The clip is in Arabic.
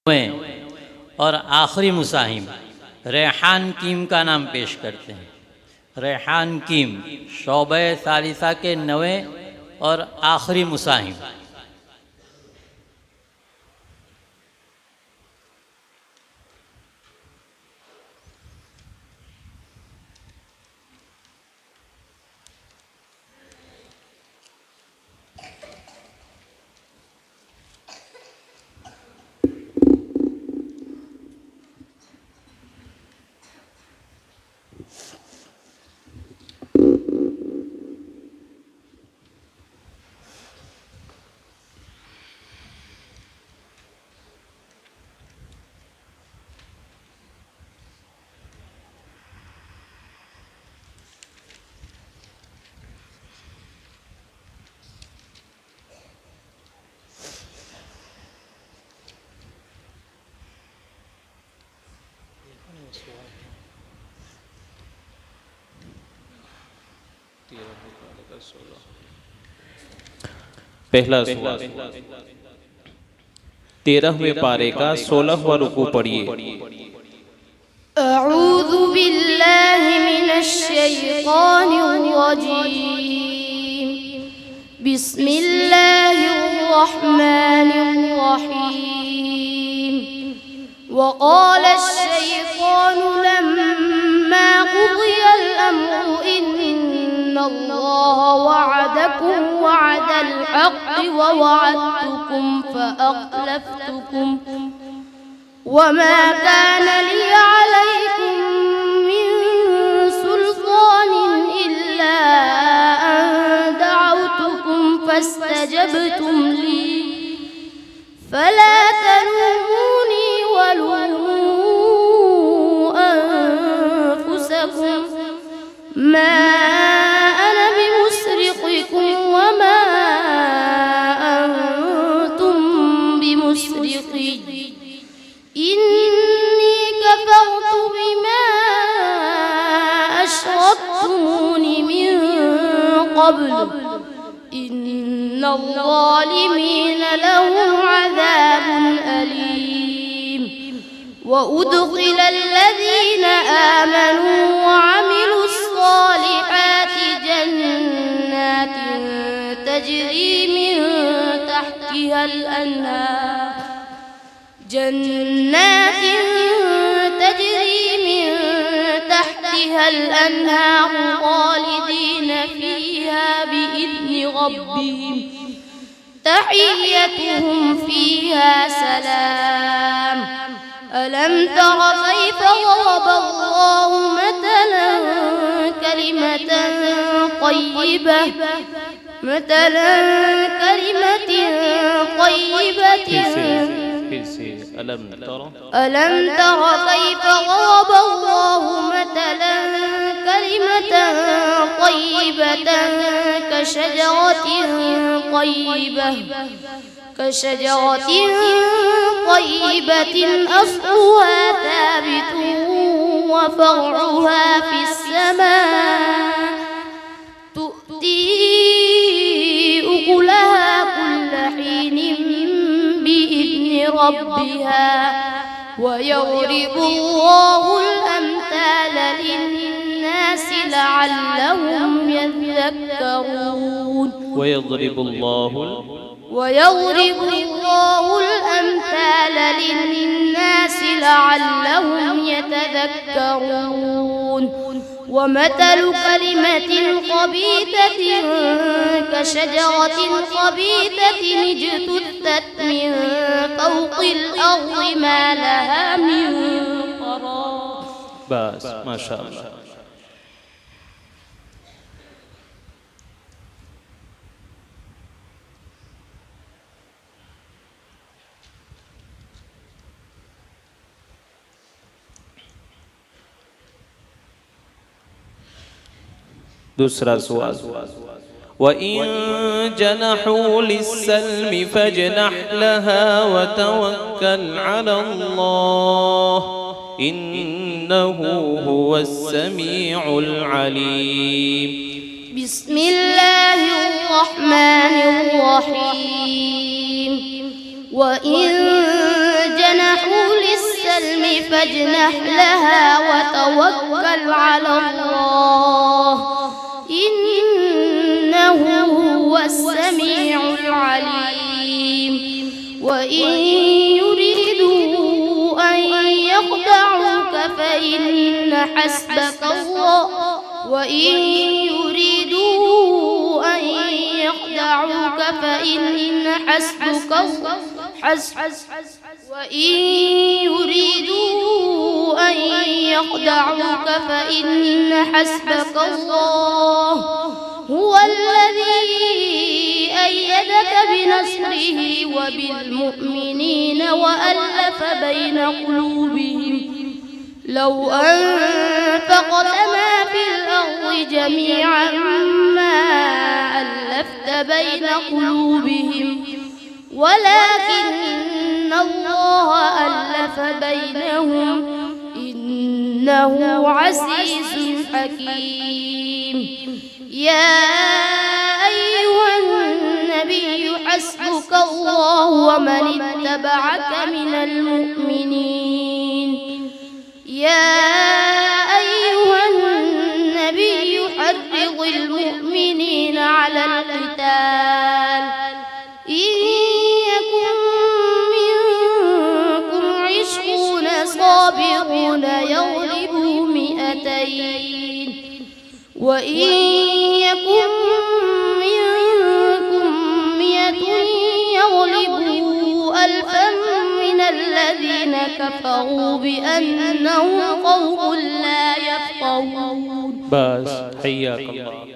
और आखिरी मुसाहिम रेहान कीम का नाम पेश करते हैं। रेहान कीम शोबे सालिसा के 9वें और आखिरी मुसाहिम। पहला सुवाल 13वें पारे का 16वां रुकू पढ़िए। अऊज़ु बिल्लाहि मिनश शैतानिर रजीम। बिस्मिल्लाहिर रहमानिर रहीम। वक़ालश शैतानु लम्मा क़ुदियल अम्रु इन्नल्लाह वअदकुम वअदल हक़्क़ि ववअदतुकुम फअख़लफ़्तुकुम वमा कान लि अलैकुम मिन सुल्तान इल्ला अन दअवतुकुम फस्तजबतुम ली फला तलूमूनी वलूमू अनफुसकुम मा अना बिमुस्रिख़िकुम वमा अंतुम बिमुस्रिख़ी इन्नी कफ़रतु बिमा अशरक्तमूनि मिन क़ब्ल इन्नज़्ज़ालिमीन लहुम अज़ाबुन अलीम। वअुद्खिल الذين آمنوا وعملوا الصالحات جنات تجري من تحتها الأنهار خالدين فيها بإذن ربهم تحيتهم فيها سلام. ألم تر كيف ضرب الله مثلا كلمة طيبة ألم تر كيف ضرب الله مثلا كلمة طيبة كشجرة طيبة أصلها ثابت وفرعها في السماء تؤتي أكلها كل حين بإذن ربها ويضرب الله الأمثال للناس لعلهم يذكرون. ويضرب الله الأمثال للناس لعلهم يتذكرون. ومثل كلمة خبيثة كشجرة خبيثة اجتثت من فوق الأرض ما لها من قرار. بس ما شاء الله. दूसरा सवाल वइन जनहू लिस्सल्म फजनह लहा वतवक्कल अलल्लाह इन्नहु हुवस समीउल अलीम। बिस्मिल्लाहिर रहमानिर रहीम। वइन जनहू فاجنح لها وتوكل على الله إنه هو السميع العليم وإن يريدوا أن يخدعوك فإن حسبك الله وإن يريدوا أن يخدعوك فإن حسبك الله وإن يريدوا أن يخدعوك فإن حسبك الله هو الذي أيدك بنصره وبالمؤمنين وألف بين قلوبهم لو أنفقت ما في الأرض جميعا ما ألفت بين قلوبهم ولكن الله ألف بينهم إنه عزيز حكيم يا أيها النبي حسبك الله ومن اتبعك من المؤمنين يا أيها النبي حرض المؤمنين على القتال إن يكن منكم 20 صابرون يغلبوا 200 وإن يكن منكم 100 يغلبوا 1000 من الذين كفروا بأنهم قوم لا يفقهون. بس حياك الله.